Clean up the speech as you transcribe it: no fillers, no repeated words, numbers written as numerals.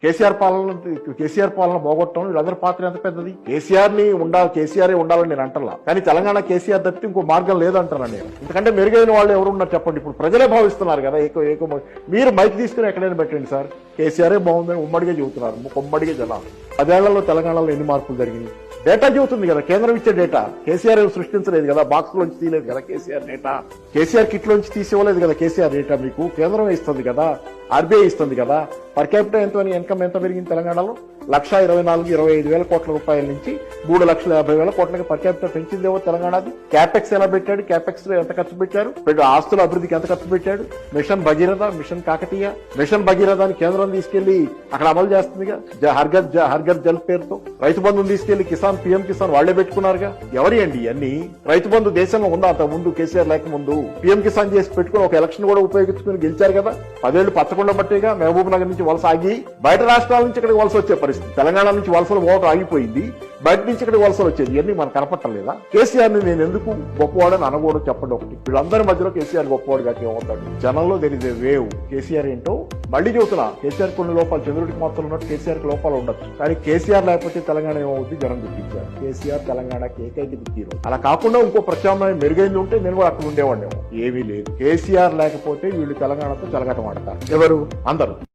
కేసీఆర్ పాలన పోగొట్టడం వీళ్ళందరి పాత్ర ఎంత పెద్దది. కేసీఆర్ ఉండాలని నేను అంటలా, కానీ తెలంగాణ కేసీఆర్ తప్పితే ఇంకో మార్గం లేదంటున్నాను నేను. ఎందుకంటే మెరుగైన వాళ్ళు ఎవరు ఉన్నారు చెప్పండి. ఇప్పుడు ప్రజలే భావిస్తున్నారు కదా. మీరు మైక్ తీసుకుని ఎక్కడైనా పెట్టండి సార్, కేసీఆరే బాగుందని ఉమ్మడిగా చెబుతున్నారు. ఉమ్మడిగా జనాలు 10 ఏళ్లలో తెలంగాణలో ఎన్ని మార్పులు జరిగినాయి డేటా చెబుతుంది కదా. కేంద్రం ఇచ్చే డేటా. కేసీఆర్ సృష్టించలేదు కదా, బాక్స్ లోంచి తీయలేదు కదా కేసీఆర్ డేటా. కేసీఆర్ కిట్ లోంచి తీసివ్వలేదు కదా కేసీఆర్ డేటా. మీకు కేంద్రం ఇస్తుంది కదా, ఆర్బీఐ ఇస్తుంది కదా. పర్ క్యాపిటల్ ఎంత ఇన్కమ్ ఎంత పెరిగింది తెలంగాణలో? 1,24,25,000 కోట్ల రూపాయల నుంచి 3,50,000 కోట్లకి పర్ క్యాపిటల్ పెంచిందేమో తెలంగాణది. క్యాపెక్స్ ఎలా పెట్టాడు? క్యాపెక్స్ లో ఎంత ఖర్చు పెట్టారు? ఆస్తుల అభివృద్ధికి ఎంత ఖర్చు పెట్టాడు? Mission Bhagiratha, mission Kakatiya, mission భగీరథని కేంద్రం తీసుకెళ్లి అక్కడ అమలు చేస్తుందిగా. హర్ఘర్ జల్ పేరుతో రైతు బంధుని తీసుకెళ్లి పీఎం కిసాన్ వాళ్లే పెట్టుకున్నారుగా. ఎవరి అండి ఇవన్నీ? రైతు బంధు దేశంలో ఉందా అంత ముందు? కేసీఆర్ లేక ముందు పీఎం కిసాన్ చేసి పెట్టుకుని ఒక ఎలక్షన్ కూడా ఉపయోగించుకుని గెలిచారు కదా. 10 ఏళ్లు పచ్చకుండా బట్టేగా మహబూబ్ నగర్ నుంచి వలస ఆగి బయట రాష్ట్రాల నుంచి ఇక్కడికి వలస వచ్చే పరిస్థితి. తెలంగాణ నుంచి వలసలు పోవటం ఆగిపోయింది, బయట నుంచి ఇక్కడికి వలసలు వచ్చేది. ఇవన్నీ మనకు కనపట్టలేదా? కేసీఆర్ ని నేను ఎందుకు గొప్పవాడని అనకూడదు చెప్పండి. ఒకటి, వీళ్ళందరి మధ్యలో కేసీఆర్ గొప్పవాడు కాక ఏమవుతాడు? జనంలో తెలియదే వేవ్. కేసీఆర్ ఏంటో మళ్ళీ చెబుతున్నా, కేసీఆర్ కొన్ని లోపాలు, చంద్రుడికి మాత్రం ఉన్నట్టు కేసీఆర్ కి లోపాలు ఉండొచ్చు, కానీ కేసీఆర్ లేకపోతే తెలంగాణ ఏమవుతుంది? జనం గుర్తించారు. కేసీఆర్ తెలంగాణకి ఏకైక దిక్కు. అలా కాకుండా ఇంకో ప్రత్యామ్నాయం మెరుగైంది ఉంటే నేను కూడా అక్కడ ఉండేవాడిని. ఏమీ లేదు. కేసీఆర్ లేకపోతే వీళ్ళు తెలంగాణతో చెలగటం ఆడతారు. ఎవరు? అందరూ.